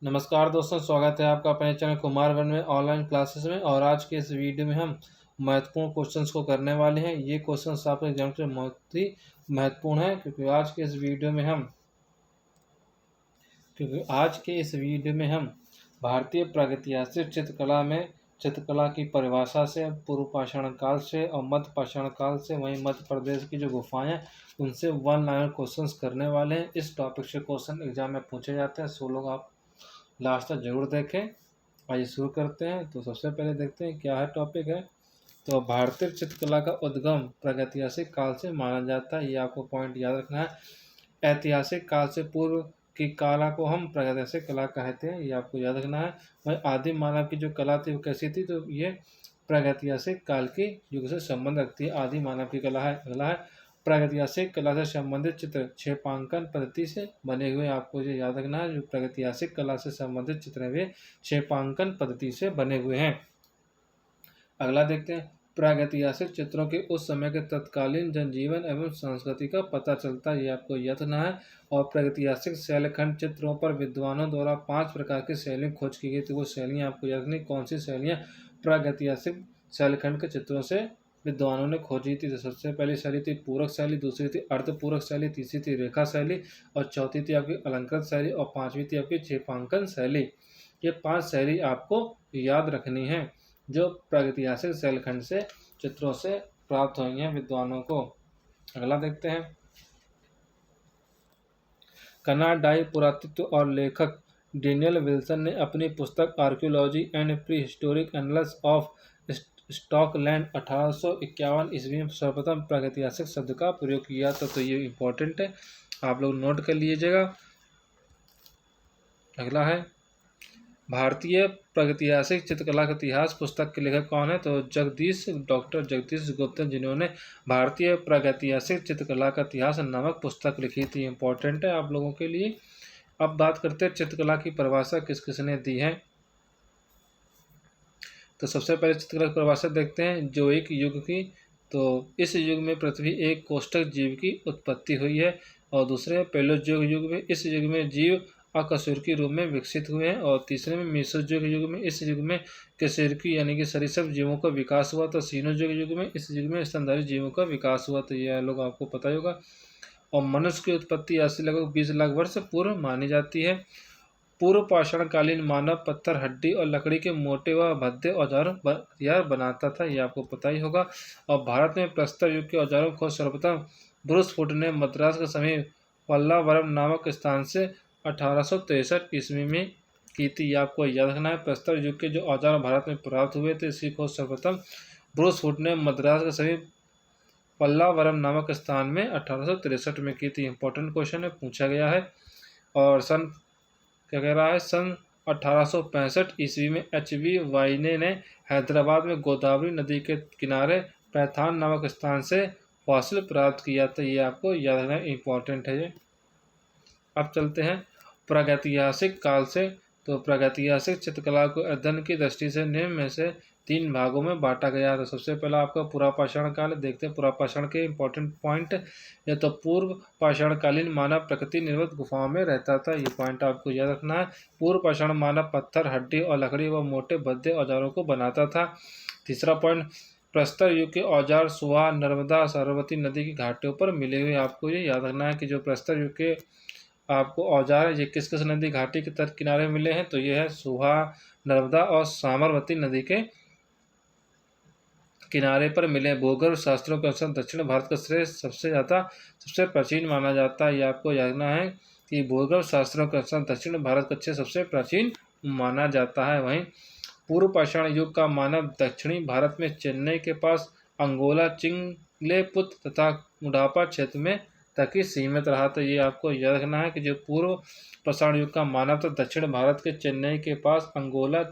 नमस्कार दोस्तों, स्वागत है आपका अपने चैनल कुमार वन में ऑनलाइन क्लासेस में। और आज के इस वीडियो में हम महत्वपूर्ण क्वेश्चंस को करने वाले हैं। ये क्वेश्चंस आपके एग्जाम के लिए बहुत ही महत्वपूर्ण है, क्योंकि आज के इस वीडियो में हम भारतीय प्रागैतिहासिक चित्रकला में चित्रकला की परिभाषा से, पूर्व पाषाण काल से और मध्य पाषाण काल से, वहीं मध्य प्रदेश की जो गुफाएं हैं उनसे वन लाइनर क्वेश्चंस करने वाले हैं। इस टॉपिक से क्वेश्चन एग्जाम में पूछे जाते हैं, सो लोग आप लास्ट तक जरूर देखें। आइए शुरू करते हैं। तो सबसे पहले देखते हैं क्या है टॉपिक है। तो भारतीय चित्रकला का उद्गम प्रागैतिहासिक काल से माना जाता है, ये आपको पॉइंट याद रखना है। ऐतिहासिक काल से पूर्व की कला को हम प्रागैतिहासिक कला कहते हैं, ये आपको याद रखना है। वही आदिम मानव की जो कला थी वो कैसी थी, तो ये प्रागैतिहासिक काल के युग से संबंध रखती है। आदिम मानव की कला है। अगला है प्रागैतिहासिक कला से संबंधित चित्र क्षेपांकन पद्धति से बने हुए। आपको ये याद रखना है, जो प्रागैतिहासिक कला से संबंधित चित्र वे क्षेपांकन पद्धति से बने हुए हैं। अगला देखते हैं, प्रागैतिहासिक चित्रों के उस समय के तत्कालीन जनजीवन एवं संस्कृति का पता चलता है, ये आपको याद रखना है। और प्रागैतिहासिक शैलखंड चित्रों पर विद्वानों द्वारा 5 प्रकार की शैलियाँ खोज की गई। तो वो शैलियाँ आपको याद रखनी, कौन सी शैलियाँ प्रागैतिहासिक शैलखंड के चित्रों से विद्वानों ने खोजी थी। तो सबसे पहली शैली थी पूरक शैली, दूसरी थी अर्धपूरक शैली, तीसरी थी रेखा शैली और चौथी थी आपकी अलंकृत शैली और पांचवी थी आपकी क्षेपांकन शैली। ये 5 शैली आपको याद रखनी है जो प्रागैतिहासिक शैलखंड से चित्रों से प्राप्त हुई हैं विद्वानों को। अगला देखते हैं, कनाडाई पुरातत्व और लेखक डेनियल विल्सन ने अपनी पुस्तक archaeology and prehistoric analysis of Stockland 1851 ईस्वी में सर्वप्रथम प्रागैतिहासिक शब्द का प्रयोग किया था। तो ये इम्पोर्टेंट है, आप लोग नोट कर लीजिएगा। अगला है, भारतीय प्रागैतिहासिक चित्रकला का इतिहास पुस्तक के लेखक कौन है, तो डॉक्टर जगदीश गुप्ता, जिन्होंने भारतीय प्रागैतिहासिक चित्रकला का इतिहास नामक पुस्तक लिखी थी। इम्पोर्टेंट है आप लोगों के लिए। अब बात करते हैं चित्रकला की परिभाषा किस किसने दी है। तो सबसे पहले चित्रकला की परिभाषा देखते हैं, जो एक युग की। तो इस युग में पृथ्वी एक कोष्ठक जीव की उत्पत्ति हुई है। और दूसरे पैलेozoic युग में इस युग में जीव अकशेरुकी रूप में विकसित हुए हैं। और तीसरे में मेसोजोइक युग में इस युग में कशेरुकी यानी कि सरीसृप जीवों का विकास हुआ। तो सीनोजोइक युग में इस युग में स्तनधारी जीवों का विकास हुआ। तो यह लोग आपको पता ही होगा। और मनुष्य की उत्पत्ति आज से लगभग 20 लाख वर्ष पूर्व मानी जाती है। पूर्व पाषाणकालीन मानव पत्थर, हड्डी और लकड़ी के मोटे व भद्दे औजार बनाता था, ये आपको पता ही होगा। और भारत में प्रस्तर युग के औजारों को सर्वप्रथम ब्रूस फुट ने मद्रास के समीप पल्लावरम नामक स्थान से 1863 ईस्वी में की थी। ये आपको याद रखना है। प्रस्तर युग के जो औजार भारत में प्राप्त हुए थे, इसकी खोज सर्वप्रथम ब्रूस फुट ने मद्रास के समीप पल्लावरम नामक स्थान में 1863 में की थी। इंपॉर्टेंट क्वेश्चन है, पूछा गया है। और सन क्या कह रहा है, सन 1865 ईस्वी में HV वाइने ने हैदराबाद में गोदावरी नदी के किनारे पैथान नामक स्थान से फॉसिल प्राप्त किया था। ये आपको याद रखना इम्पोर्टेंट है ये। अब चलते हैं प्रागैतिहासिक काल से। तो प्रागैतिहासिक चित्रकला को अध्ययन की दृष्टि से निम्न में से 3 भागों में बांटा गया। तो सबसे पहला आपका पुरापाषाण काल। देखते हैं पुरापाषाण के इंपॉर्टेंट पॉइंट। या तो पूर्व पाषाणकालीन मानव प्रकृति निर्मित गुफाओं में रहता था, ये पॉइंट आपको याद रखना है। पूर्व पाषाण मानव पत्थर, हड्डी और लकड़ी व मोटे भद्दे औजारों को बनाता था। तीसरा पॉइंट, प्रस्तर युग के औजार सुहा, नर्मदा, सरस्वती नदी की घाटियों पर मिले हुए। आपको ये याद रखना है कि जो प्रस्तर युग के आपको औजार है ये किस किस नदी घाटी के तट किनारे मिले हैं, तो ये है सुहा, नर्मदा और साबरमती नदी के किनारे पर मिले। भूगर्भ शास्त्रों के अनुसार दक्षिण भारत का श्रेष्ठ सबसे प्राचीन माना जाता है। ये आपको याद रखना है कि भूगर्भ शास्त्रों के अनुसार दक्षिण भारत का सबसे प्राचीन माना जाता है। वहीं पूर्व पाषाण युग का मानव दक्षिणी भारत में चेन्नई के पास अंगोला, चिंगलेपुत तथा मुडापा क्षेत्र में तक ही सीमित रहा। तो ये आपको याद रखना है कि जो पूर्व पाषाण युग का मानव तो दक्षिण भारत के चेन्नई के पास अंगोला,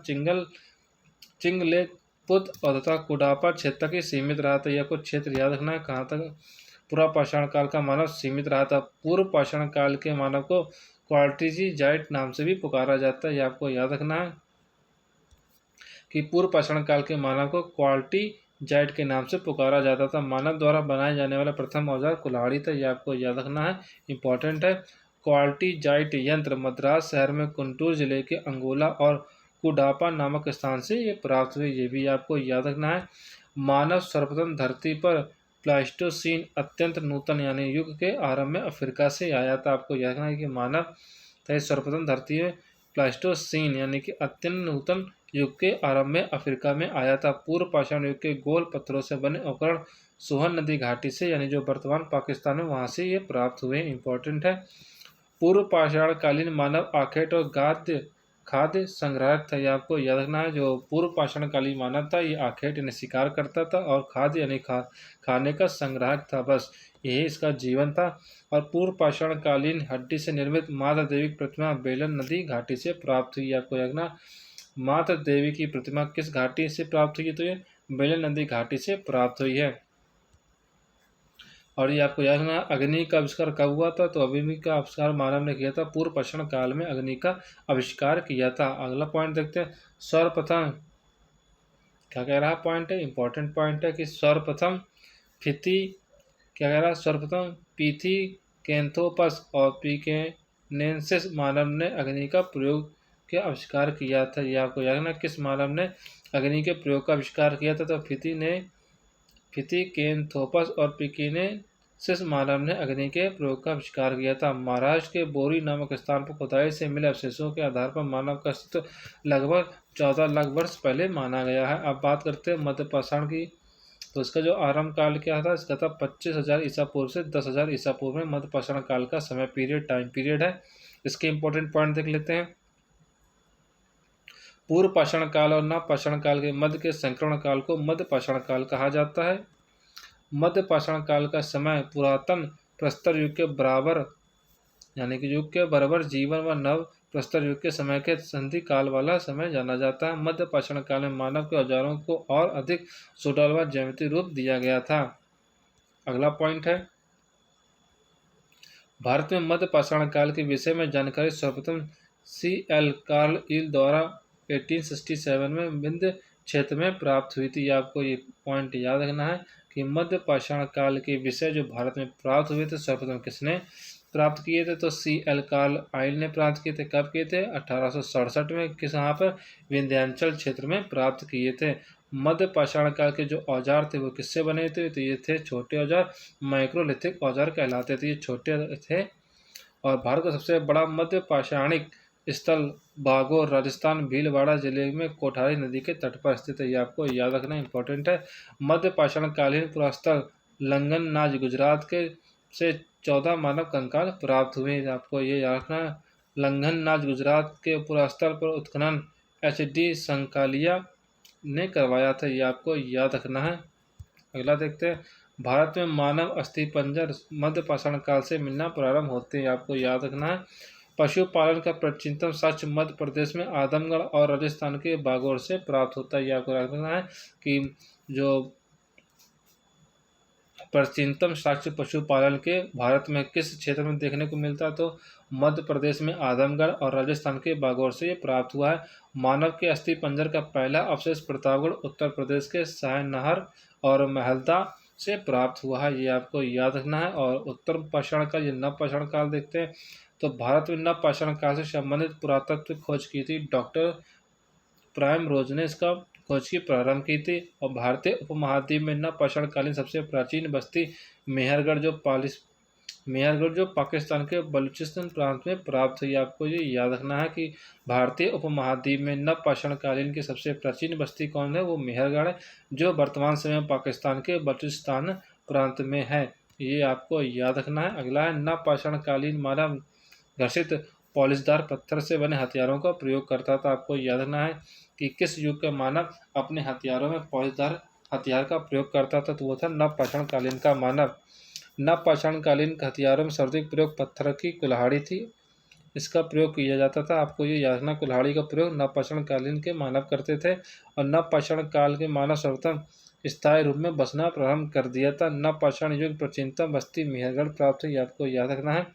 चिंगलेपुत और तथा कुडापा क्षेत्र तक ही सीमित रहा था। यह कुछ क्षेत्र याद रखना है कहाँ तक पूर्व पाषाण काल का मानव सीमित रहा था। पूर्व पाषाण काल के मानव को क्वार्टिजीजाइट नाम से भी पुकारा जाता है। यह आपको याद रखना है कि पूर्व पाषाण काल के मानव को क्वार्टिजाइट के नाम से पुकारा जाता था। मानव द्वारा बनाए जाने वाला प्रथम औजार कुल्हाड़ी था, यह आपको याद रखना है, इंपॉर्टेंट है। क्वार्टिजाइट यंत्र मद्रास शहर में गुंटूर जिले के अंगोला और कुडापा नामक स्थान से ये प्राप्त हुए, ये भी आपको याद रखना है। मानव सर्वप्रथम धरती पर प्लास्टोसीन अत्यंत नूतन यानी युग के आरंभ में अफ्रीका से आया था। आपको याद रखना है कि मानव सर्वप्रथम धरती में प्लास्टोसीन यानी कि अत्यंत नूतन युग के आरंभ में अफ्रीका में आया था। पूर्व पाषाण युग के गोल पत्थरों से बने उपकरण सोहन नदी घाटी से यानी जो वर्तमान पाकिस्तान में वहाँ से ये प्राप्त हुए, इंपॉर्टेंट है। पूर्व पाषाण कालीन मानव आखेट और खाद्य संग्राहक था, ये आपको याद रखना है। जो पूर्व पाषाण कालीन मानव था ये आखेट यानी शिकार करता था और खाद्य यानी खाने का संग्राहक था, बस यही इसका जीवन था। और पूर्व पाषाण कालीन हड्डी से निर्मित माता देवी की प्रतिमा बेलन नदी घाटी से प्राप्त हुई, आपको याद रखना। माता देवी की प्रतिमा किस घाटी से प्राप्त हुई, तो ये बेलन नदी घाटी से प्राप्त हुई है। और ये आपको याद रखना, अग्नि का आविष्कार कब हुआ था, तो अग्नि का आविष्कार मानव ने किया था पूर्व पाषाण काल में अग्नि का आविष्कार किया था। अगला पॉइंट देखते हैं, सर्वप्रथम क्या कह रहा पॉइंट है, इंपॉर्टेंट पॉइंट है कि सर्वप्रथम फिथी क्या कह रहा है, सर्वप्रथम पिथिकेंथोपस और पिकेनेंसिस मानव ने अग्नि का प्रयोग के आविष्कार किया था। यह आपको याद रखना, किस मानव ने अग्नि के प्रयोग का आविष्कार किया था, तो पिथिकेंथोपस और पिकेनेंसिस मानव ने अग्नि के प्रयोग का आविष्कार किया था। महाराष्ट्र के बोरी नामक स्थान पर खुदाई से मिले अवशेषों के आधार पर मानव का अस्तित्व लगभग 14 लाख वर्ष पहले माना गया है। अब बात करते हैं मध्य पाषाण की, तो इसका जो आरंभ काल क्या था, इसका था 25,000 ईसा पूर्व से 10,000 ईसा पूर्व में मध्य पाषाण काल का समय पीरियड, टाइम पीरियड है। इसके इंपॉर्टेंट पॉइंट देख लेते हैं। पूर्व पाषाण काल और नव पाषाण काल के मध्य के संक्रमण काल को मध्य पाषाण काल कहा जाता है। मध्य पाषाण काल का समय पुरातन प्रस्तर युग के बराबर यानी कि युग के बराबर जीवन व नव प्रस्तर युग के समय के संधि काल वाला समय जाना जाता है। मध्य पाषाण काल में मानव के औजारों को और अधिक सुडौल व ज्यामितीय रूप दिया गया था। अगला पॉइंट है, भारत में मध्य पाषाण काल के विषय में जानकारी सर्वप्रथम C.L. कार्लइल द्वारा 1867 में विंध्य क्षेत्र में प्राप्त हुई थी। आपको ये पॉइंट याद रखना है कि मध्य पाषाण काल के विषय जो भारत में प्राप्त हुए थे सर्वप्रथम किसने प्राप्त किए थे, तो C.L. कार्लइल ने प्राप्त किए थे। कब किए थे, 1867 में। किस यहाँ पर, विंध्यांचल क्षेत्र में प्राप्त किए थे। मध्य पाषाण काल के जो औजार थे वो किससे बने थे, तो ये थे छोटे औजार, माइक्रोलिथिक औजार कहलाते थे, ये छोटे थे। और भारत का सबसे बड़ा मध्य पाषाणिक स्थल बागोर राजस्थान भीलवाड़ा जिले में कोठारी नदी के तट पर स्थित है, ये आपको याद रखना इंपॉर्टेंट है। मध्य पाषाण कालीन पुरास्थल लंगननाज गुजरात के से 14 मानव कंकाल प्राप्त हुए, आपको ये याद रखना। लंगननाज गुजरात के पुरास्थल पर उत्खनन H.D. संकालिया ने करवाया था, ये आपको याद रखना है। अगला देखते हैं, भारत में मानव अस्थिपंजर मध्य पाषाण काल से मिलना प्रारंभ होते हैं, आपको याद रखना है। पशुपालन का प्राचीनतम साक्ष्य मध्य प्रदेश में आदमगढ़ और राजस्थान के बागौर से प्राप्त होता है, ये आपको याद रखना है कि जो प्राचीनतम साक्ष्य पशुपालन के भारत में किस क्षेत्र में देखने को मिलता है, तो मध्य प्रदेश में आदमगढ़ और राजस्थान के बागौर से ये प्राप्त हुआ है। मानव के अस्थि पंजर का पहला अवशेष प्रतापगढ़ उत्तर प्रदेश के सायनहर और महलदा से प्राप्त हुआ है, ये आपको याद रखना है। और उत्तर पाषाण काल, ये नव पाषाण काल देखते हैं, तो भारत में नव पाषाण काल से संबंधित पुरातत्व खोज की थी डॉक्टर प्राइम रोज ने इसका खोज की प्रारंभ की थी। और भारतीय उपमहाद्वीप में नव पाषाण कालीन सबसे प्राचीन बस्ती मेहरगढ़ जो पाकिस्तान के बलूचिस्तान प्रांत में प्राप्त हुई, आपको ये याद रखना है कि भारतीय उपमहाद्वीप में नव पाषाण कालीन की सबसे प्राचीन बस्ती कौन है, वो मेहरगढ़ है, जो वर्तमान समय में पाकिस्तान के बलूचिस्तान प्रांत में है, ये आपको याद रखना है। अगला है, नव पाषाण कालीन मानव घर्षित पॉलिशदार पत्थर से बने हथियारों का प्रयोग करता था, आपको याद रखना है कि किस युग का मानव अपने हथियारों में पॉलिशदार हथियार का प्रयोग करता था, तो वो था नव पाषाण कालीन का मानव। नव पाषाण कालीन हथियारों में सर्वाधिक प्रयोग पत्थर की कुल्हाड़ी थी, इसका प्रयोग किया जाता था, आपको ये याद रखना, कुल्हाड़ी का प्रयोग नव पाषाण कालीन के मानव करते थे। और नव पाषाण काल के मानव सर्वप्रथम स्थायी रूप में बसना प्रारंभ कर दिया था। नव पाषाण युग प्राचीनतम बस्ती मेहरगढ़ प्राप्त हुई, आपको याद रखना है।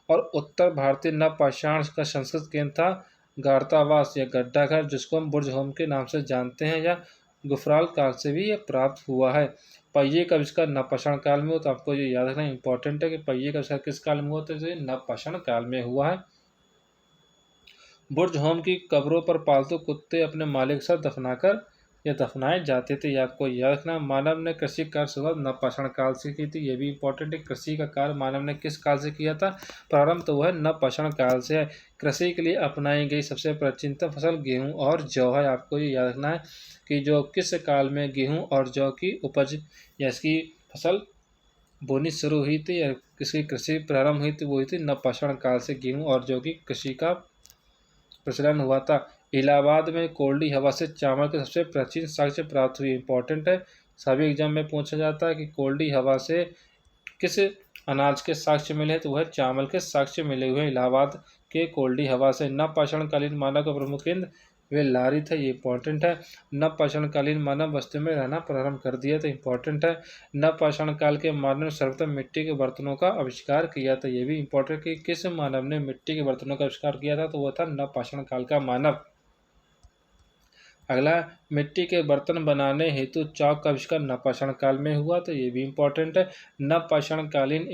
और उत्तर भारतीय नव पाषाण का संस्कृत केंद्र था गारतावास या गड्ढा घर, जिसको हम बुर्ज होम के नाम से जानते हैं, या गुफराल काल से भी यह प्राप्त हुआ है। पहिए का आविष्कार नवपाषाण काल में हुआ, तो आपको ये याद रखना इंपॉर्टेंट है कि पहिए का आविष्कार किस काल में हुआ, तो ये नवपाषाण काल में हुआ है। बुर्ज होम की कब्रों पर पालतू कुत्ते अपने मालिक के साथ दफनाकर या दफनाए जाते थे। ये आपको याद रखना। मानव ने कृषि कार्य शुरुआत नवपाषाण काल से की थी, ये भी इंपॉर्टेंट है। कृषि का कार्य मानव ने किस काल से किया था? प्रारंभ तो वह नवपाषाण काल से है। कृषि के लिए अपनाई गई सबसे प्राचीनतम फसल गेहूं और जौ है। आपको ये याद रखना है कि जो किस काल में गेहूं और जौ की उपज या इसकी फसल बोनी शुरू हुई थी या किसकी कृषि प्रारंभ हुई थी, वो हुई थी नवपाषाण काल से गेहूं और जौ की कृषि का प्रचलन हुआ था। इलाहाबाद में कोल्डी हवा से चावल के सबसे प्राचीन साक्ष्य प्राप्त हुई। इंपॉर्टेंट है, सभी एग्जाम में पूछा जाता है कि कोल्डी हवा से किस अनाज के साक्ष्य मिले, तो वह चावल के साक्ष्य मिले हुए हैं इलाहाबाद के कोल्डी हवा से। नवपाषाण कालीन मानव का प्रमुख केंद्र वे लारी था, ये इंपॉर्टेंट है। नवपाषाण कालीन मानव बस्ती में रहना प्रारंभ कर दिया था, इंपॉर्टेंट है। नवपाषाण काल के मानव ने सर्वप्रथम मिट्टी के बर्तनों का आविष्कार किया था, ये भी इंपॉर्टेंट कि किस मानव ने मिट्टी के बर्तनों का आविष्कार किया था, तो वह था नवपाषाण काल का मानव। अगला, मिट्टी के बर्तन बनाने हेतु चौक का आविष्कार नवपाषाण काल में हुआ, तो ये भी इंपॉर्टेंट है। नवपाषाण कालीन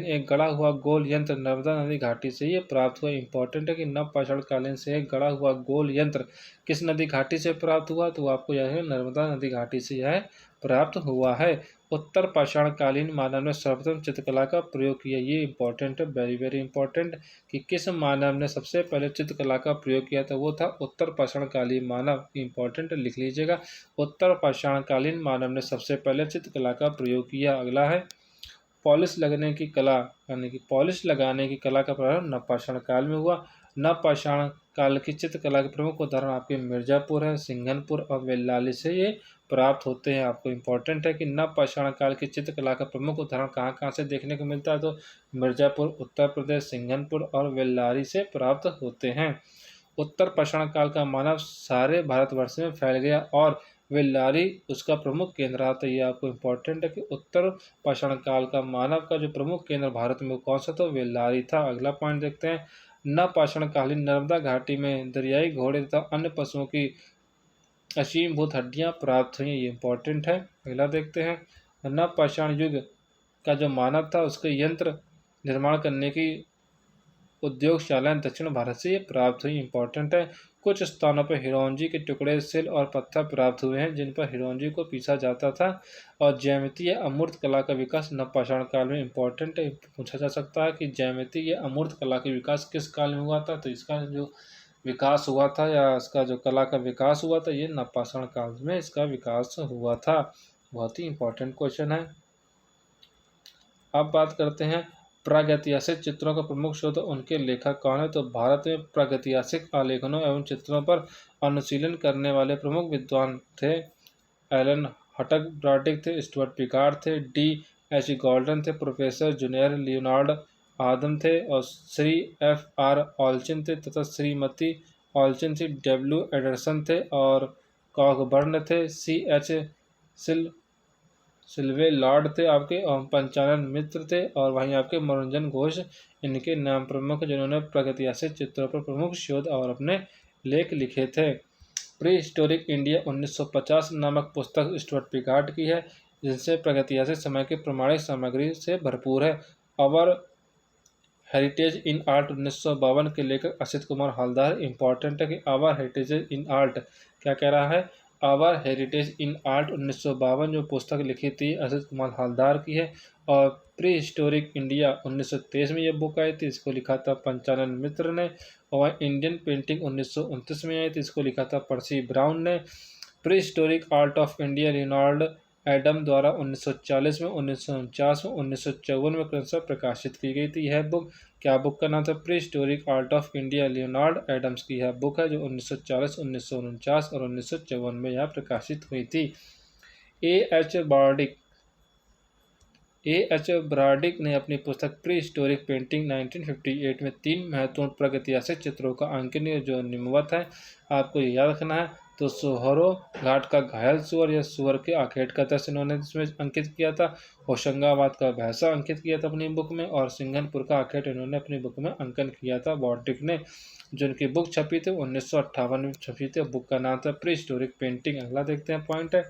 एक गढ़ा हुआ गोल यंत्र नर्मदा नदी घाटी से ये प्राप्त हुआ। इंपॉर्टेंट है कि नवपाषाण कालीन से एक गढ़ा हुआ गोल यंत्र किस नदी घाटी से प्राप्त हुआ, तो आपको यह है नर्मदा नदी घाटी से यह प्राप्त हुआ है। उत्तर पाषाण कालीन मानव ने सर्वप्रथम चित्रकला का प्रयोग किया, ये इंपॉर्टेंट है, वेरी वेरी इंपॉर्टेंट कि किस मानव ने सबसे पहले चित्रकला का प्रयोग किया था, वो था उत्तर पाषाण कालीन मानव। इंपॉर्टेंट लिख लीजिएगा, उत्तर पाषाण कालीन मानव ने सबसे पहले चित्रकला का प्रयोग किया। अगला है पॉलिश लगने की कला, यानी कि पॉलिश लगाने की कला का प्रारंभ नवपाषाण काल में हुआ। नवपाषाण काल की चित्रकला के प्रमुख उदाहरण आपके मिर्जापुर है, सिंघनपुर और वेल्लाली से ये प्राप्त होते हैं। आपको इंपॉर्टेंट है कि नवपाषाण काल की चित्रकला का प्रमुख उदाहरण कहाँ कहाँ से देखने को मिलता है, तो मिर्जापुर उत्तर प्रदेश, सिंघनपुर और वेल्लारी से प्राप्त होते हैं। उत्तर पाषाण काल का मानव सारे भारतवर्ष में फैल गया और वेल्लारी उसका प्रमुख केंद्र रहा था। ये आपको इंपॉर्टेंट है कि उत्तर पाषाण काल का मानव का जो प्रमुख केंद्र भारत में कौन सा था, वेल्लारी था। अगला पॉइंट देखते हैं, नवपाषाण कालीन नर्मदा घाटी में दरियाई घोड़े तथा अन्य पशुओं की असीमभूत हड्डियां प्राप्त हुई, ये इंपॉर्टेंट है। अगला देखते हैं, नवपाषाण युग का जो मानव था उसके यंत्र निर्माण करने की उद्योगशालाएं दक्षिण भारत से ये प्राप्त हुई, इंपॉर्टेंट है। कुछ स्थानों पर हिरोंजी के टुकड़े, सिल और पत्थर प्राप्त हुए हैं जिन पर हिरोंजी को पीसा जाता था। और ज्यामितीय अमूर्त कला का विकास नवपाषाण काल में, इंपॉर्टेंट है, पूछा जा सकता है कि ज्यामितीय अमूर्त कला का विकास किस काल में हुआ था, तो इसका जो विकास हुआ था या इसका जो कला का विकास हुआ था, ये नवपाषाण काल में इसका विकास हुआ था। बहुत ही इंपॉर्टेंट क्वेश्चन है। अब बात करते हैं प्रागैतिहासिक चित्रों का प्रमुख शोध उनके लेखक कौन है, तो भारत में प्रागैतिहासिक आलेखनों एवं चित्रों पर अनुशीलन करने वाले प्रमुख विद्वान थे एलन हटक ब्राडिक थे, स्टुअर्ट पिकार्ड थे, डी एच गॉल्डन थे, प्रोफेसर जूनियर लियोनार्ड आदम थे और श्री एफ आर ऑल्चिन थे तथा श्रीमती ऑल्चिन थी, डब्ल्यू एडरसन थे और कॉकबर्न थे, सी एच सिल्वे लॉर्ड थे आपके, और पंचानन मित्र थे और वहीं आपके मनोरंजन घोष इनके नाम प्रमुख जिन्होंने प्रागैतिहासिक चित्रों पर प्रमुख शोध और अपने लेख लिखे थे। प्री हिस्टोरिक इंडिया 1950 नामक पुस्तक स्टुअर्ट पिकार्ड की है, जिनसे प्रागैतिहासिक समय की प्रमाणिक सामग्री से भरपूर है। अवर हेरिटेज इन आर्ट 1952 के लेखक असित कुमार हलदार। इंपॉर्टेंट है कि आवर हेरिटेज इन आर्ट क्या कह रहा है, आवर हेरिटेज इन आर्ट 1952 जो पुस्तक लिखी थी असित कुमार हलदार की है। और प्री हिस्टोरिक इंडिया 1923 में यह बुक आई थी, इसको लिखा था पंचानन मित्र ने। और इंडियन पेंटिंग 1929 में आई थी, इसको लिखा था पर्सी ब्राउन ने। Pre historic art of India Leonard Adam द्वारा 1940 में, 1949 में, 1954 में क्रमशः प्रकाशित की गई थी। यह बुक, क्या बुक का नाम था, prehistoric art of India Leonard Adams की यह बुक है जो 1940, 1949 और 1954 में यह प्रकाशित हुई थी। ए एच ब्राडिक ने अपनी पुस्तक प्री हिस्टोरिक पेंटिंग 1958 में 3 महत्वपूर्ण प्रागैतिहासिक चित्रों का अंकन जो निम्नवत है, आपको याद रखना है। तो सोहरो घाट का घायल सुअर या सुअर के आखेट का दृश्य इन्होंने इसमें अंकित किया था। होशंगाबाद का भैंसा अंकित किया था अपनी बुक में, और सिंघनपुर का आखेट इन्होंने अपनी बुक में अंकन किया था बॉन्टिक ने। जो इनकी बुक छपी थी 1958 में छपी थी। बुक का नाम था प्री हिस्टोरिक पेंटिंग। अगला देखते हैं पॉइंट है।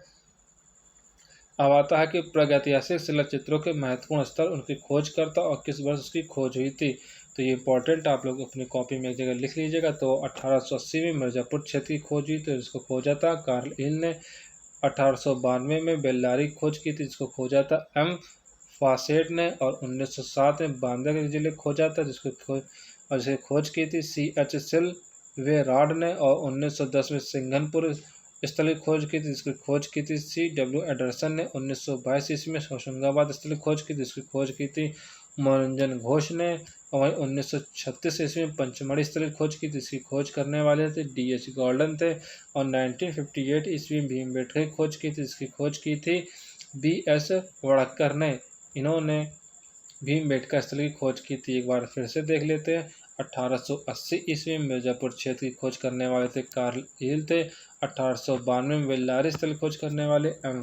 अब आता है कि प्रागैतिहासिक शिला चित्रों के महत्वपूर्ण स्थल, उनकी खोजकर्ता और किस वर्ष उसकी खोज हुई थी। तो ये इंपॉर्टेंट आप लोग अपनी कॉपी में एक जगह लिख लीजिएगा। तो 1880 में मिर्ज़ापुर क्षेत्र की खोज हुई थी, जिसको खोजा था कार्ल हिल ने। 1892 में बेल्लारी खोज की थी, जिसको खोजा था एम फासेट ने। और 1907 में बांदा के जिले खोजा था, जिसे खोज की थी C.H. सिल्वेराड ने। और 1910 में सिंघनपुर स्थल की खोज की थी, जिसकी खोज की थी C.W. एंडरसन ने। 1922 ईस्वी में होशंगाबाद स्थल की खोज की थी, जिसकी खोज की थी मनोरंजन घोष ने। और वहीं 1936 ईस्वी में पंचमढ़ी स्थल की खोज की थी, जिसकी खोज करने वाले थे D.H. गॉर्डन थे। और 1958 ईस्वी में भीमबेटका की खोज की थी, जिसकी खोज की थी B.S. वड़क्कर ने। इन्होंने भीमबेटका स्थल की खोज की थी। एक बार फिर से देख लेते हैं। 1880 ईस्वी में मिर्ज़ापुर क्षेत्र की खोज करने वाले थे कार्ल हील थे। 1892 में बेल्लारी स्थल की खोज करने वाले एम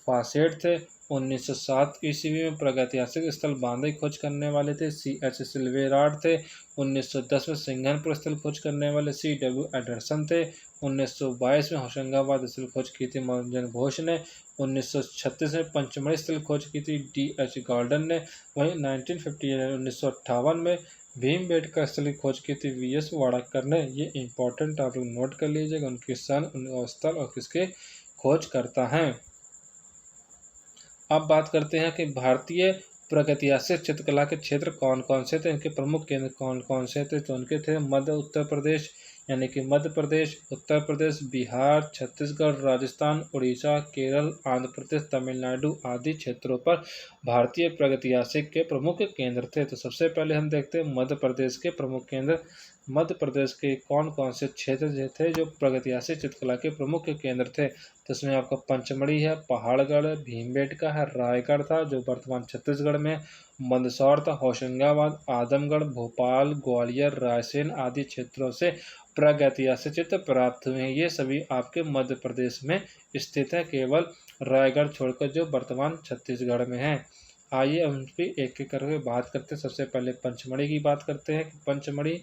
फासेट थे। 1907 ईस्वी में प्रागैतिहासिक स्थल बांदा की खोज करने वाले थे C.H. सिल्वेराड थे। 1910 में सिंघनपुर स्थल खोज करने वाले C.W. एंडरसन थे। 1922 में होशंगाबाद स्थल खोज की थी मनोरंजन घोष ने। 1936 में पंचमढ़ी स्थल खोज की थी D.H. गॉर्डन ने। वहीं 1958 में भीमबेटका स्थल की खोज की थी V.S. वाड़कर ने। ये इंपॉर्टेंट आप लोग नोट कर लीजिएगा, उनके सन, उनका स्थल और किसके खोज करता हैं। अब बात करते हैं कि भारतीय प्रागैतिहासिक चित्रकला के क्षेत्र कौन कौन से थे, इनके प्रमुख केंद्र कौन कौन से थे। तो उनके थे मध्य उत्तर प्रदेश, यानी कि मध्य प्रदेश, उत्तर प्रदेश, बिहार, छत्तीसगढ़, राजस्थान, उड़ीसा, केरल, आंध्र प्रदेश, तमिलनाडु आदि क्षेत्रों पर भारतीय प्रागैतिहासिक के प्रमुख केंद्र थे। तो सबसे पहले हम देखते हैं मध्य प्रदेश के प्रमुख केंद्र। मध्य प्रदेश के कौन कौन से क्षेत्र थे जो प्रागैतिहासिक चित्रकला के प्रमुख केंद्र थे। तो इसमें आपका पंचमढ़ी है, पहाड़गढ़, भीमबेटका है, रायगढ़ था जो वर्तमान छत्तीसगढ़ में, मंदसौर था, होशंगाबाद, आजमगढ़, भोपाल, ग्वालियर, रायसेन आदि क्षेत्रों से प्रागैतिहासिक चित्र प्राप्त हुए हैं। ये सभी आपके मध्य प्रदेश में स्थित है, केवल रायगढ़ छोड़कर जो वर्तमान छत्तीसगढ़ में है। आइए हम उन पर एक एक करके बात करते हैं। सबसे पहले पंचमढ़ी की बात करते हैं कि पंचमढ़ी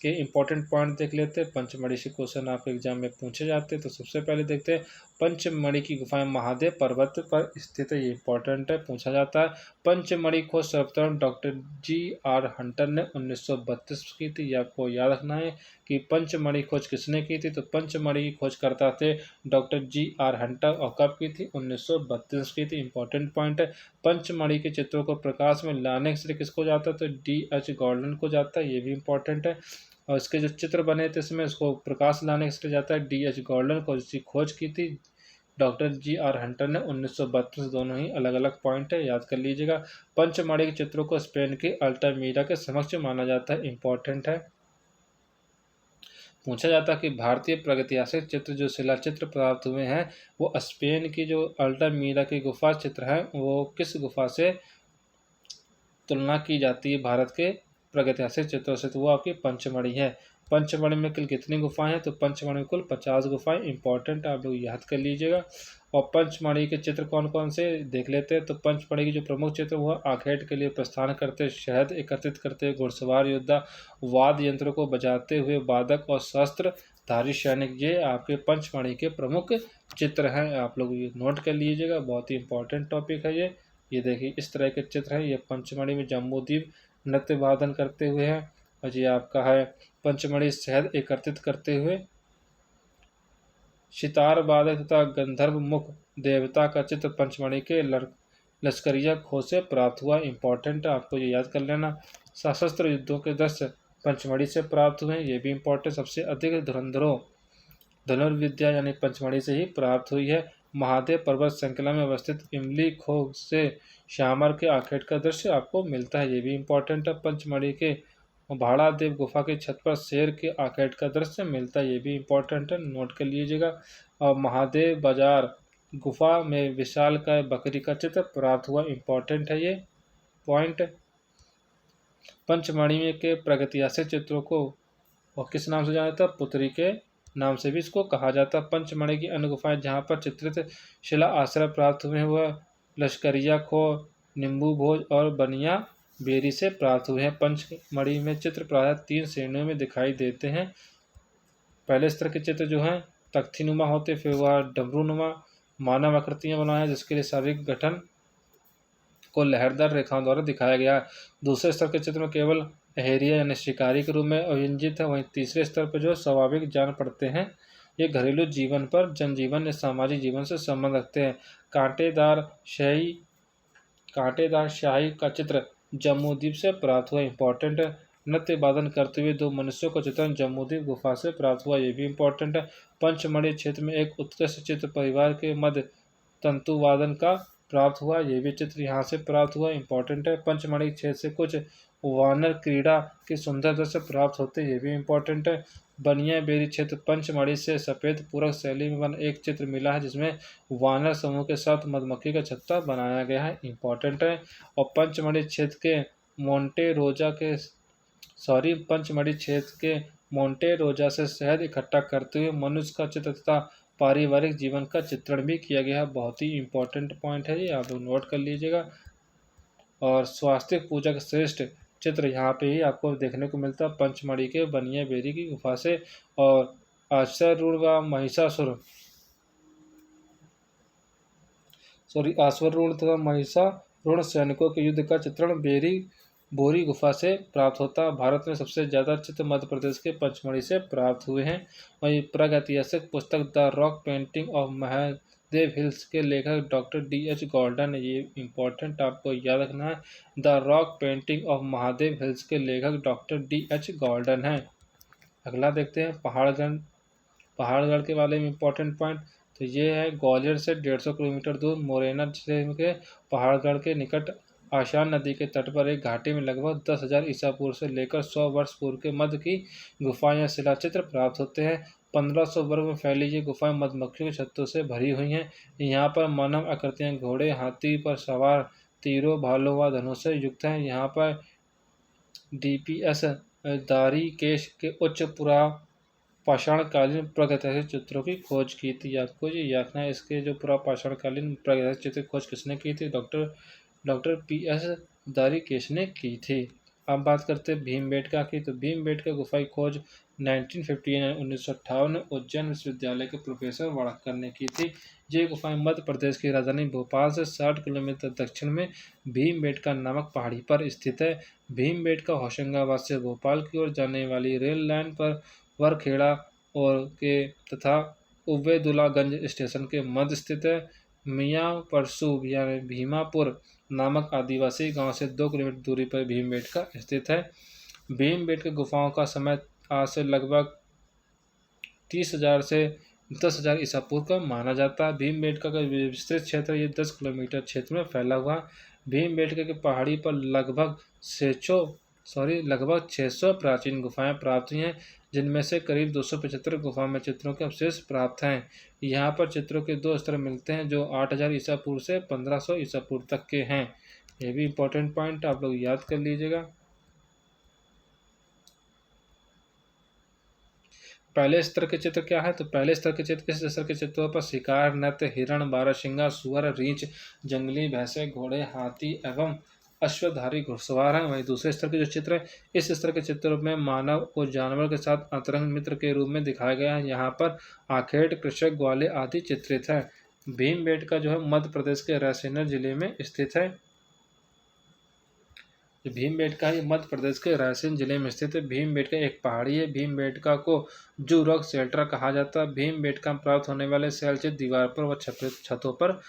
के इंपॉर्टेंट पॉइंट देख लेते हैं। पंचमढ़ी से क्वेश्चन आपके एग्जाम में पूछे जाते हैं। तो सबसे पहले देखते हैं पंचमढ़ी की गुफाएं महादेव पर्वत पर स्थित है, ये इंपॉर्टेंट है, पूछा जाता है। पंचमढ़ी खोज सर्वप्रथम डॉक्टर G.R. हंटर ने 1932 की थी। ये आपको याद रखना है कि पंचमढ़ी खोज किसने की थी। तो पंचमढ़ी की खोज करता थे डॉक्टर G.R. हंटर, और कब की थी, 1932 की थी। इंपॉर्टेंट पॉइंट है। पंचमढ़ी के चित्रों को प्रकाश में लाने के लिए किसको जाता है, तो D.H. गॉर्डन को जाता है, ये भी इंपॉर्टेंट है। और इसके जो चित्र बने थे इसमें इसको प्रकाश लाने के लिए जाता है D.H. गॉर्डन को, जिसकी खोज की थी डॉक्टर G.R. हंटर ने 1932। दोनों ही अलग अलग पॉइंट है, याद कर लीजिएगा। पंचमढ़ी के चित्रों को स्पेन के अल्टामीरा के समक्ष माना जाता है, इंपॉर्टेंट है। पूछा जाता है कि भारतीय प्रागैतिहासिक चित्र जो शिला चित्र प्राप्त हुए हैं वो स्पेन की जो अल्टामीरा की गुफा चित्र है, वो किस गुफा से तुलना की जाती है भारत के प्रागैतिहासिक चित्रों से। तो वो आपकी पंचमढ़ी है। पंचमढ़ी में कुल कितनी गुफाएं हैं, तो पंचमढ़ी में कुल 50 गुफाएं, इंपॉर्टेंट आप लोग याद कर लीजिएगा। और पंचमढ़ी के चित्र कौन कौन से देख लेते हैं। तो पंचमढ़ी की जो प्रमुख चित्र वह आखेट के लिए प्रस्थान करते, शहद एकत्रित करते, घुड़सवार योद्धा, वाद्य यंत्रों को बजाते हुए वादक और शस्त्रधारी सैनिक, ये आपके पंचमढ़ी के प्रमुख चित्र हैं। आप लोग ये नोट कर लीजिएगा, बहुत ही इंपॉर्टेंट टॉपिक है ये देखिए इस तरह के चित्र हैं। ये पंचमढ़ी में जम्बूद्वीप नृत्य वादन करते हुए हैं, और ये आपका है पंचमढ़ी शहद एकत्रित करते हुए, सितार वादक तथा गंधर्व मुख देवता का चित्र पंचमढ़ी के लश्करिया खोज से प्राप्त हुआ, इंपॉर्टेंट है, आपको ये याद कर लेना। सशस्त्र युद्धों के दृश्य पंचमढ़ी से प्राप्त हुए, ये भी इंपॉर्टेंट। सबसे अधिक धनुर्विद्या यानी पंचमढ़ी से ही प्राप्त हुई है। महादेव पर्वत श्रृंखला में अवस्थित इमली खो से श्यामर के आखेट का दृश्य आपको मिलता है, ये भी इंपॉर्टेंट है। पंचमढ़ी के भाड़ा देव गुफा की छत पर शेर के आखेट का दृश्य मिलता है, ये भी इंपॉर्टेंट है, नोट कर लीजिएगा। और महादेव बाजार गुफा में विशालकाय बकरी का चित्र प्राप्त हुआ, इंपॉर्टेंट है ये पॉइंट। पंचमढ़ी के प्रागैतिहासिक चित्रों को और किस नाम से जाना जाता है, पुतरी के नाम से भी इसको कहा जाता है। पंचमढ़ी की अन्य गुफाएं जहाँ पर चित्रित शिला आश्रय प्राप्त हुए वह लश्करिया खो, नींबू भोज और बनिया बेरी से प्राप्त हुए हैं। पंचमढ़ी में चित्र प्रायः 3 श्रेणियों में दिखाई देते हैं। पहले स्तर के चित्र जो हैं तख्तीनुमा होते, फिर वह डमरूनुमा मानव आकृतियां बनाए जिसके लिए शारीरिक गठन को लहरदार रेखाओं द्वारा दिखाया गया है। दूसरे स्तर के चित्र में केवल अहेरिया यानी शिकारी के रूप में अभिव्यंजित है। वहीं तीसरे स्तर पर जो स्वाभाविक जान पड़ते हैं ये घरेलू जीवन पर, जनजीवन या सामाजिक जीवन से संबंध रखते हैं। कांटेदार शाही का चित्र जम्बूद्वीप से प्राप्त हुआ, इंपॉर्टेंट है। नृत्य वादन करते हुए 2 मनुष्यों का चित्रण जम्बूद्वीप गुफा से प्राप्त हुआ, ये भी इंपॉर्टेंट है। पंचमढ़ी क्षेत्र में एक उत्कृष्ट चित्र परिवार के मध्य तंतु वादन का प्राप्त हुआ, ये भी चित्र यहाँ से प्राप्त हुआ, इंपॉर्टेंट है। पंचमढ़ी क्षेत्र से कुछ वानर क्रीड़ा के सुंदर दृश्य प्राप्त होते हैं, ये भी इंपॉर्टेंट है। बनिया बेरी क्षेत्र पंचमढ़ी से सफ़ेद पूरक शैली में बना एक चित्र मिला है जिसमें वानर समूह के साथ मधुमक्खी का छत्ता बनाया गया है, इंपॉर्टेंट है। और पंचमढ़ी क्षेत्र के मोंटे रोजा से शहद इकट्ठा करते हुए मनुष्य का चित्र तथा पारिवारिक जीवन का चित्रण भी किया गया है, बहुत ही इंपॉर्टेंट पॉइंट है ये, आप लोग नोट कर लीजिएगा। और स्वास्तिक पूजा का श्रेष्ठ चित्र यहाँ पे ही आपको देखने को मिलता है पंचमढ़ी के बनिया बेरी की गुफा से। और आश्वरूढ़ व अश्वारूढ़ तथा महिषारूढ़ सैनिकों के युद्ध का चित्रण बोरी गुफा से प्राप्त होता है। भारत में सबसे ज़्यादा चित्र मध्य प्रदेश के पंचमढ़ी से प्राप्त हुए हैं। वहीं प्रागैतिहासिक पुस्तक the rock painting of Mahadev hills के लेखक डॉक्टर D.H. गॉल्डन, ये इंपॉर्टेंट आपको याद रखना है। The rock painting of Mahadev hills के लेखक डॉक्टर D.H. गॉल्डन है। अगला देखते हैं पहाड़गढ़ के बारे में इंपॉर्टेंट पॉइंट। तो ये है ग्वालियर से 150 किलोमीटर दूर मोरेना जिले के पहाड़गढ़ के निकट आशान नदी के तट पर एक घाटी में लगभग 10,000 ईसा पूर्व से लेकर 100 वर्ष पूर्व के मध्य की गुफाएं या शिलाचित्र प्राप्त होते हैं। 1500 वर्ग में फैली ये गुफाएं मधुमक्खियों के छत्तों से भरी हुई हैं। यहाँ पर मानव आकृतियाँ घोड़े, हाथी पर सवार, तीरों, भालों व धनुष से युक्त हैं। यहाँ पर DPS दारीकेश के उच्च पाषाणकालीन प्रागैतिहासिक चित्रों की खोज की थी। आपको ये याद रखना है, इसके जो पाषाणकालीन प्रागैतिहासिक चित्र की खोज किसने की थी? डॉक्टर PS दारीकेश ने की थी। अब बात करते हैं भीमबेटका की। तो भीमबेटका गुफा की खोज 1958 में उज्जैन विश्वविद्यालय के प्रोफेसर वाड़कर ने की थी। ये गुफाएं मध्य प्रदेश की राजधानी भोपाल से 60 किलोमीटर दक्षिण में भीमबेटका नामक पहाड़ी पर स्थित है। भीमबेटका होशंगाबाद से भोपाल की ओर जाने वाली रेल लाइन पर वरखेड़ा और के तथा उबैदुल्लागंज स्टेशन के मध्य स्थित है। मियाँ परसू यानी भीमापुर नामक आदिवासी गांव से 2 किलोमीटर दूरी पर भीमबेटका स्थित है। भीमबेटका गुफाओं का समय आज से लगभग 30,000 से 10,000 ईसा पूर्व का माना जाता है। भीमबेटका का विस्तृत क्षेत्र ये 10 किलोमीटर क्षेत्र में फैला हुआ है। भीमबेटका की पहाड़ी पर लगभग 600 प्राचीन गुफाएं प्राप्त हुई हैं, जिनमें से करीब 275 गुफाओं में चित्रों के अवशेष प्राप्त हैं। यहाँ पर चित्रों के 2 स्तर मिलते हैं जो 8,000 ईसा पूर्व से 1500 ईसा पूर्व तक के हैं। ये भी इंपॉर्टेंट पॉइंट आप लोग याद कर लीजिएगा। पहले स्तर के चित्र क्या है? तो पहले स्तर के चित्र इस स्तर के चित्रों पर शिकार, नृत्य, हिरण, बारहसिंगा, सुअर, रीछ, जंगली भैंसे, घोड़े, हाथी एवं अश्वधारी घुड़सवार हैं। वहीं दूसरे स्तर के जो चित्र है इस स्तर के चित्रों में मानव को जानवर के साथ अंतरंग मित्र के रूप में दिखाया गया है। यहाँ पर आखेट, कृषक, ग्वाले आदि चित्रित है। भीमबेटका जो है मध्य प्रदेश के रायसेन जिले में स्थित है। भीमबेटका ये मध्य प्रदेश के रायसेन जिले में स्थित है। भीमबेटका एक पहाड़ी है। भीमबेटका को जू रॉक शेल्टर कहा जाता है। भीमबेटका में प्राप्त होने वाले शैल चित्र दीवार पर व छतों पर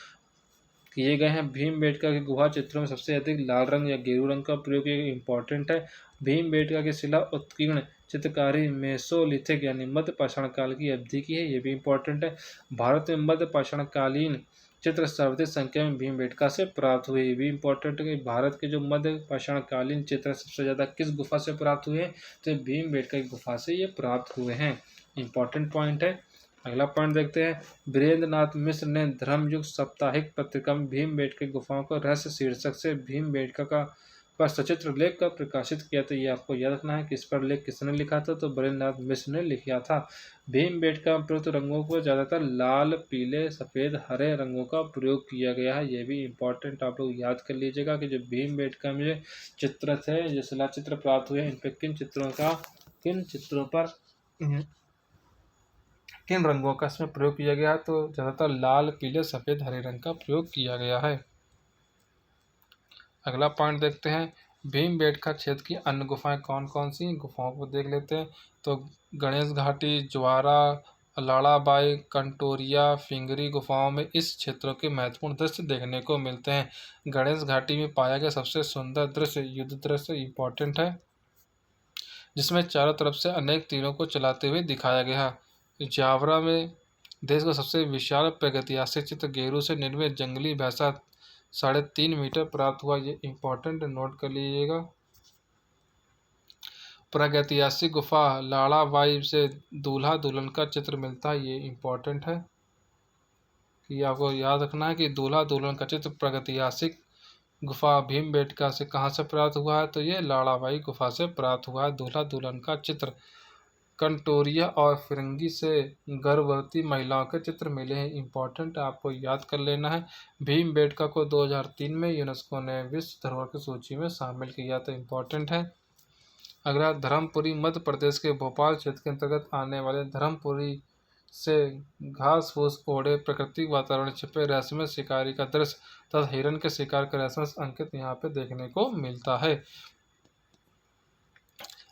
किए गए हैं। भीमबेटका के गुहा चित्रों में सबसे अधिक लाल रंग या गेरू रंग का प्रयोग इम्पॉर्टेंट है। भीमबेटका की शिला उत्कीर्ण चित्रकारी मेसोलिथिक यानी मध्य पाषाण काल की अवधि की है, ये भी इम्पोर्टेंट है। भारत में मध्य पाषाणकालीन चित्र सर्वाधिक संख्या में भीमबेटका से प्राप्त हुए, ये भी इम्पोर्टेंट है कि भारत के जो मध्य पाषाणकालीन चित्र सबसे ज़्यादा किस गुफा से प्राप्त हुए हैं? तो भीमबेटका की गुफा से ये प्राप्त हुए हैं, इंपॉर्टेंट पॉइंट है। अगला पॉइंट देखते हैं। वीरेंद्र नाथ मिश्र ने धर्मयुग साप्ताहिक पत्रिका में भीमबेटका की गुफाओं का रहस्य शीर्षक से भीमबेटका का पर सचित्र लेख का प्रकाशित किया। तो ये आपको याद रखना है कि इस पर लेख किसने लिखा था, तो बद्रीनाथ मिश्र ने लिखा था। भीमबेटका में प्रयुक्त रंगों को ज़्यादातर लाल, पीले, सफ़ेद, हरे रंगों का प्रयोग किया गया है। ये भी इम्पोर्टेंट आप लोग याद कर लीजिएगा कि जो भीमबेटका में जो चित्र थे, जो शिला चित्र प्राप्त हुए, इन पर किन चित्रों पर किन रंगों का इसमें प्रयोग किया गया है, तो ज़्यादातर लाल, पीले, सफ़ेद, हरे रंग का प्रयोग किया गया है। अगला पॉइंट देखते हैं, भीमबेटका क्षेत्र की अन्य गुफाएं कौन कौन सी, गुफाओं को देख लेते हैं। तो गणेश घाटी, ज्वारा, लाड़ाबाई, कंटोरिया, फिंगरी गुफाओं में इस क्षेत्रों के महत्वपूर्ण दृश्य देखने को मिलते हैं। गणेश घाटी में पाया गया सबसे सुंदर दृश्य युद्ध दृश्य इम्पोर्टेंट है, जिसमें चारों तरफ से अनेक तीरों को चलाते हुए दिखाया गया। जावरा में देश का सबसे विशाल प्रागैतिहासिक चित्र गेरू से निर्मित जंगली भैंसा 3.5 मीटर प्राप्त हुआ। ये इम्पोर्टेंट नोट कर लीजिएगा। प्रागैतिहासिक गुफा लाड़ाबाई से दूल्हा दुल्हन का चित्र मिलता है। ये इम्पोर्टेंट है कि आपको याद रखना है कि दूल्हा दुल्हन का चित्र प्रागैतिहासिक गुफा भीमबेटका से कहाँ से प्राप्त हुआ है, तो ये लाड़ाबाई गुफा से प्राप्त हुआ है दूल्हा दुल्हन का चित्र। कंटोरिया और फिरंगी से गर्भवती महिलाओं के चित्र मिले हैं। इम्पोर्टेंट आपको याद कर लेना है। भीमबेटका को 2003 में यूनेस्को ने विश्व धरोहर की सूची में शामिल किया, तो इम्पोर्टेंट है। अगला धर्मपुरी मध्य प्रदेश के भोपाल क्षेत्र के अंतर्गत आने वाले धर्मपुरी से घास फूस ओढ़े प्राकृतिक वातावरण छिपे रहस्यमय शिकारी का दृश्य तथा हिरण के शिकार का रहस्यमय अंकित यहाँ पे देखने को मिलता है।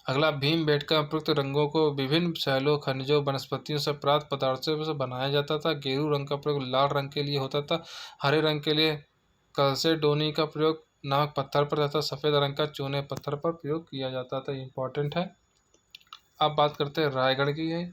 अगला भीमबेटका प्रयुक्त रंगों को विभिन्न शैलों, खनिजों, वनस्पतियों से प्राप्त पदार्थों से बनाया जाता था। गेरू रंग का प्रयोग लाल रंग के लिए होता था, हरे रंग के लिए कलसेडोनी का प्रयोग नमक पत्थर पर तथा सफ़ेद रंग का चूने पत्थर पर प्रयोग किया जाता था। इम्पोर्टेंट है। अब बात करते हैं रायगढ़ की है।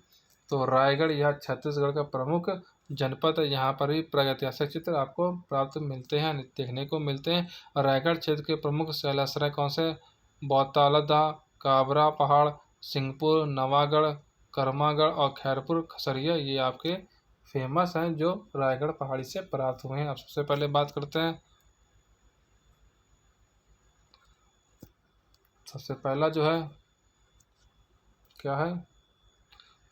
तो रायगढ़ यह छत्तीसगढ़ का प्रमुख जनपद है। यहाँ पर भी प्रागैतिहासिक चित्र आपको प्राप्त मिलते हैं, देखने को मिलते हैं। रायगढ़ क्षेत्र के प्रमुख शैलाश्रय कौन से, बौतालदा, काबरा पहाड़, सिंहपुर, नवागढ़, करमागढ़ और खैरपुर खसरिया, ये आपके फेमस हैं जो रायगढ़ पहाड़ी से प्राप्त हुए हैं। अब सबसे पहले बात करते हैं, सबसे पहला जो है क्या है,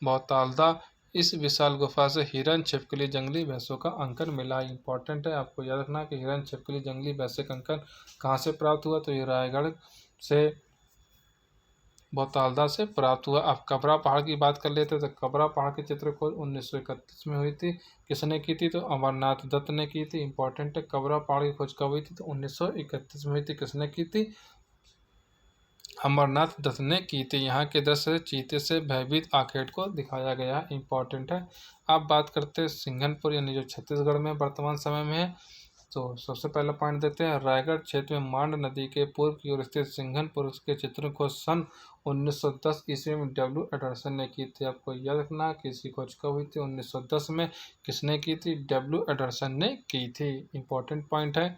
बौतालदा। इस विशाल गुफा से हिरन, छिपकली, जंगली भैंसों का अंकन मिला। इंपॉर्टेंट है, आपको याद रखना कि हिरन, छिपकली, जंगली भैंसे का अंकन कहाँ से प्राप्त हुआ, तो ये रायगढ़ से बौतालदा से प्राप्त हुआ। अब कबरा पहाड़ की बात कर लेते हैं। तो कबरा पहाड़ की चित्र खोज 1931 में हुई थी। किसने की थी, तो अमरनाथ दत्त ने की थी। इंपॉर्टेंट है, कबरा पहाड़ की खोज कब हुई थी, तो 1931 में हुई थी। किसने की थी, अमरनाथ दत्त ने की थी। यहाँ के दृश्य चीते से भयभीत आखेट को दिखाया गया है। इंपॉर्टेंट है। अब बात करते हैं सिंघनपुर, यानी जो छत्तीसगढ़ में वर्तमान समय में है। तो सबसे पहला पॉइंट देते हैं, रायगढ़ क्षेत्र में मांड नदी के पूर्व की ओर स्थित सिंघनपुर के चित्रों को सन 1910 ईस्वी में डब्ल्यू एडरसन ने की थी। आपको याद रखना कि इसकी खोज कब हुई थी, 1910 में। किसने की थी, डब्ल्यू एडरसन ने की थी। इंपॉर्टेंट पॉइंट है।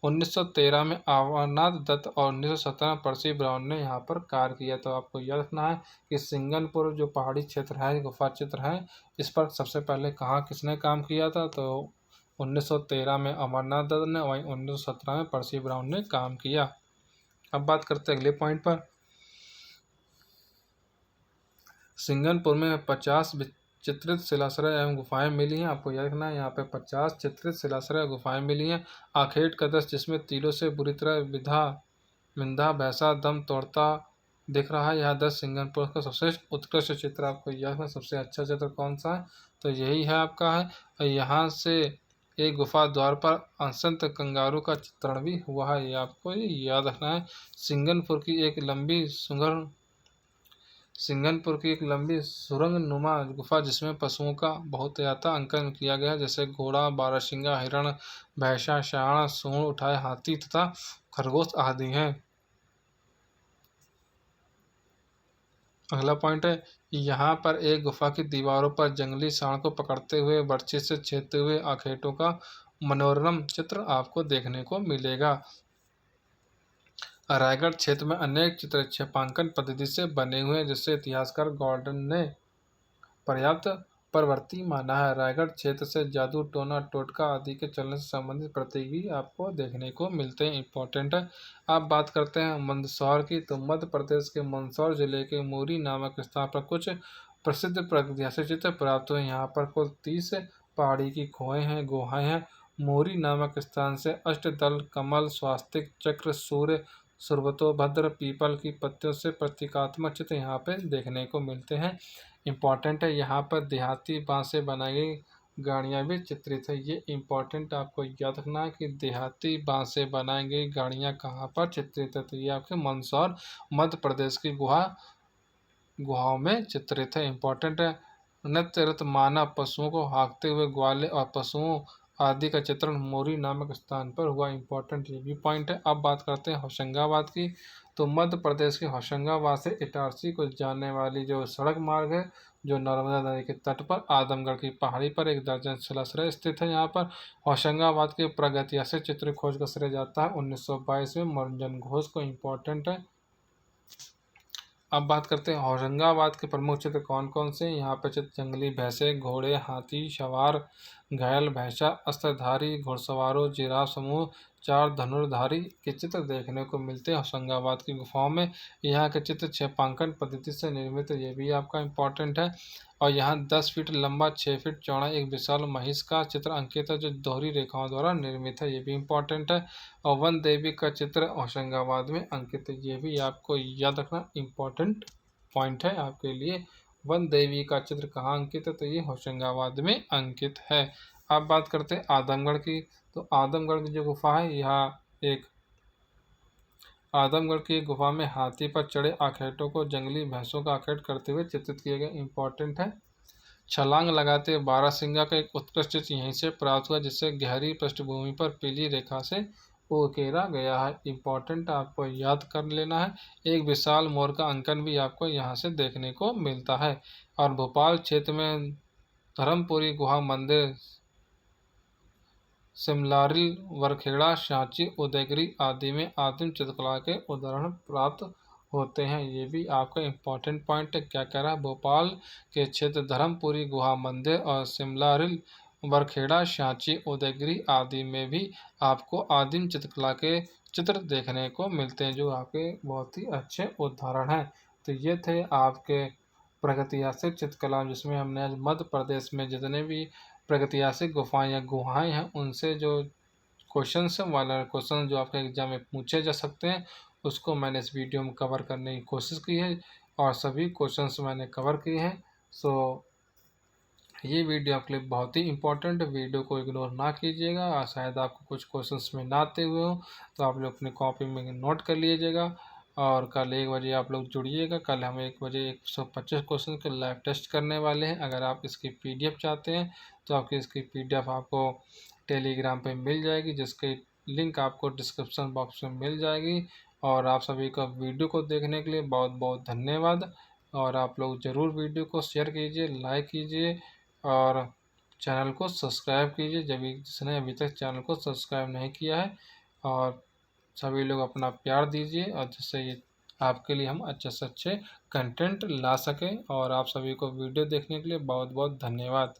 1913 में अमरनाथ दत्त और 1917 में पर्सी ब्राउन ने यहाँ पर कार्य किया। तो आपको याद रखना है कि सिंघनपुर जो पहाड़ी क्षेत्र है, गुफा क्षेत्र है, इस पर सबसे पहले कहाँ किसने काम किया था, तो 1913 में अमरनाथ दत्त ने, वहीं 1917 में पर्सी ब्राउन ने काम किया। अब बात करते हैं अगले पॉइंट पर। सिंघनपुर में 50 चित्रित शिलाश्रय एवं गुफाएं मिली हैं। आपको याद रखना है, यहाँ पे 50 चित्रित शिलाश्रय गुफाएं मिली हैं। आखेट का दृश्य जिसमें तीरों से बुरी तरह विंधा भैंसा दम तोड़ता दिख रहा है। यह दृश्य सिंघनपुर का सबसे उत्कृष्ट चित्र। आपको याद रखना, सबसे अच्छा चित्र कौन सा है, तो यही है आपका है। यहाँ से एक गुफा द्वार पर अंसंत कंगारू का चित्रण भी हुआ है, ये आपको याद रखना है। सिंघनपुर की एक लंबी सुरंग नुमा गुफा जिसमें पशुओं का बहुत ज्यादा अंकन किया गया है, जैसे घोड़ा, बारहसिंगा, हिरण, भैंसा, सांड, सूंड उठाए हाथी तथा खरगोश आदि हैं। अगला पॉइंट है, यहाँ पर एक गुफा की दीवारों पर जंगली सांड को पकड़ते हुए बर्छी से छेदते हुए आखेटों का मनोरम चित्र आपको देखने को मिलेगा। रायगढ़ क्षेत्र में अनेक चित्र छापांकन पद्धति से बने हुए हैं, जिससे इतिहासकार गॉर्डन ने पर्याप्त प्रवृत्ति माना है। रायगढ़ क्षेत्र से जादू टोना टोटका आदि के चलने से संबंधित प्रतीक भी आपको देखने को मिलते हैं, इंपॉर्टेंट है। अब बात करते हैं मंदसौर की। तो मध्य प्रदेश के मंदसौर जिले के मोरी नामक स्थान पर कुछ प्रसिद्ध प्रागैतिहासिक चित्र प्राप्त हुए। यहाँ पर कुल 30 पहाड़ी की गुहाएं हैं। मोरी नामक स्थान से अष्टदल कमल स्वास्तिक चक्र सूर्य सुरभद्र पीपल की पत्तियों से प्रतीकात्मक चित्र यहाँ पे देखने को मिलते हैं, इम्पॉर्टेंट है। यहाँ पर देहाती बांस से बनाई गई गाड़ियाँ भी चित्रित है। ये इम्पॉर्टेंट आपको याद रखना है कि देहाती बांस से बनाई गई गाड़ियाँ कहाँ पर चित्रित है। तो ये आपके मंदसौर मध्य प्रदेश की गुहाओं में चित्रित है, इम्पॉर्टेंट है। नृत्य रत मानव पशुओं को हाँकते हुए ग्वाले और पशुओं आदि का चित्रण मोरी नामक स्थान पर हुआ, इम्पोर्टेंट ये भी पॉइंट है। अब बात करते हैं होशंगाबाद की। तो मध्य प्रदेश के होशंगाबाद से इटारसी को जाने वाली जो सड़क मार्ग है, जो नर्मदा नदी के तट पर आदमगढ़ की पहाड़ी पर एक दर्जन शिलाश्रय स्थित है। यहाँ पर होशंगाबाद के प्रागैतिहासिक चित्र खोज का श्रेय जाता है 1922 में मनोरंजन घोष को, इम्पोर्टेंट है। अब बात करते हैं होशंगाबाद के प्रमुख चित्र कौन कौन से हैं। यहाँ पर चित्र जंगली भैंसे, घोड़े, हाथी सवार, घायल भैंसा, अस्त्रधारी घुड़सवारों, जिराफ समूह, चार धनुर्धारी के चित्र देखने को मिलते हैं होशंगाबाद की गुफाओं में। यहाँ के चित्र क्षेपांकन पद्धति से निर्मित है, ये भी आपका इम्पोर्टेंट है। और यहाँ 10 फीट लंबा 6 फीट चौड़ा एक विशाल महिष का चित्र अंकित है, जो दोहरी रेखाओं द्वारा निर्मित है, ये भी इम्पोर्टेंट है। और वन देवी का चित्र होशंगाबाद में अंकित है, ये भी आपको याद रखना इम्पोर्टेंट पॉइंट है आपके लिए। वन देवी का चित्र कहाँ अंकित है, तो ये होशंगाबाद में अंकित है। अब बात करते हैं आदमगढ़ की। तो आदमगढ़ की जो गुफा है, यहाँ एक आदमगढ़ की गुफा में हाथी पर चढ़े आखेटों को जंगली भैंसों का आखेट करते हुए चित्रित किए गए, इंपॉर्टेंट है। छलांग लगाते बारहसिंगा का एक उत्कृष्ट चित्र यहीं से प्राप्त हुआ, जिससे गहरी पृष्ठभूमि पर पीली रेखा से उकेरा गया है, इंपॉर्टेंट आपको याद कर लेना है। एक विशाल मोर का अंकन भी आपको यहाँ से देखने को मिलता है। और भोपाल क्षेत्र में धर्मपुरी गुहा मंदिर, सिमलारिल, वरखेड़ा, सांची, उदयगिरी आदि में आदिम चित्रकला के उदाहरण प्राप्त होते हैं, ये भी आपका इम्पोर्टेंट पॉइंट है। क्या कह रहा है, भोपाल के क्षेत्र धर्मपुरी गुहा मंदिर और सिमलारिल, वरखेड़ा, सांची, उदयगिरी आदि में भी आपको आदिम चित्रकला के चित्र देखने को मिलते हैं, जो आपके बहुत ही अच्छे उदाहरण हैं। तो ये थे आपके प्रागैतिहासिक चित्रकला, जिसमें हमने आज मध्य प्रदेश में जितने भी प्रागैतिहासिक गुफाएं या गुहाएं हैं, उनसे जो क्वेश्चंस हैं, वाला क्वेश्चन जो आपके एग्जाम में पूछे जा सकते हैं, उसको मैंने इस वीडियो में कवर करने की कोशिश की है और सभी क्वेश्चंस मैंने कवर किए हैं। सो ये वीडियो आपके लिए बहुत ही इंपॉर्टेंट है, वीडियो को इग्नोर ना कीजिएगा। और शायद आपको कुछ क्वेश्चंस में ना आते हुए हो, तो आप लोग अपनी कॉपी में नोट कर लीजिएगा। और कल 1 बजे आप लोग जुड़िएगा। कल हम 1 बजे 125 क्वेश्चन के लाइव टेस्ट करने वाले हैं। अगर आप इसकी PDF चाहते हैं, तो आपकी इसकी PDF आपको टेलीग्राम पे मिल जाएगी, जिसकी लिंक आपको डिस्क्रिप्शन बॉक्स में मिल जाएगी। और आप सभी का वीडियो को देखने के लिए बहुत बहुत धन्यवाद। और आप लोग ज़रूर वीडियो को शेयर कीजिए, लाइक कीजिए और चैनल को सब्सक्राइब कीजिए, जब जिसने अभी तक चैनल को सब्सक्राइब नहीं किया है। और सभी लोग अपना प्यार दीजिए, और जिससे ये आपके लिए हम अच्छे से अच्छे कंटेंट ला सकें। और आप सभी को वीडियो देखने के लिए बहुत बहुत धन्यवाद।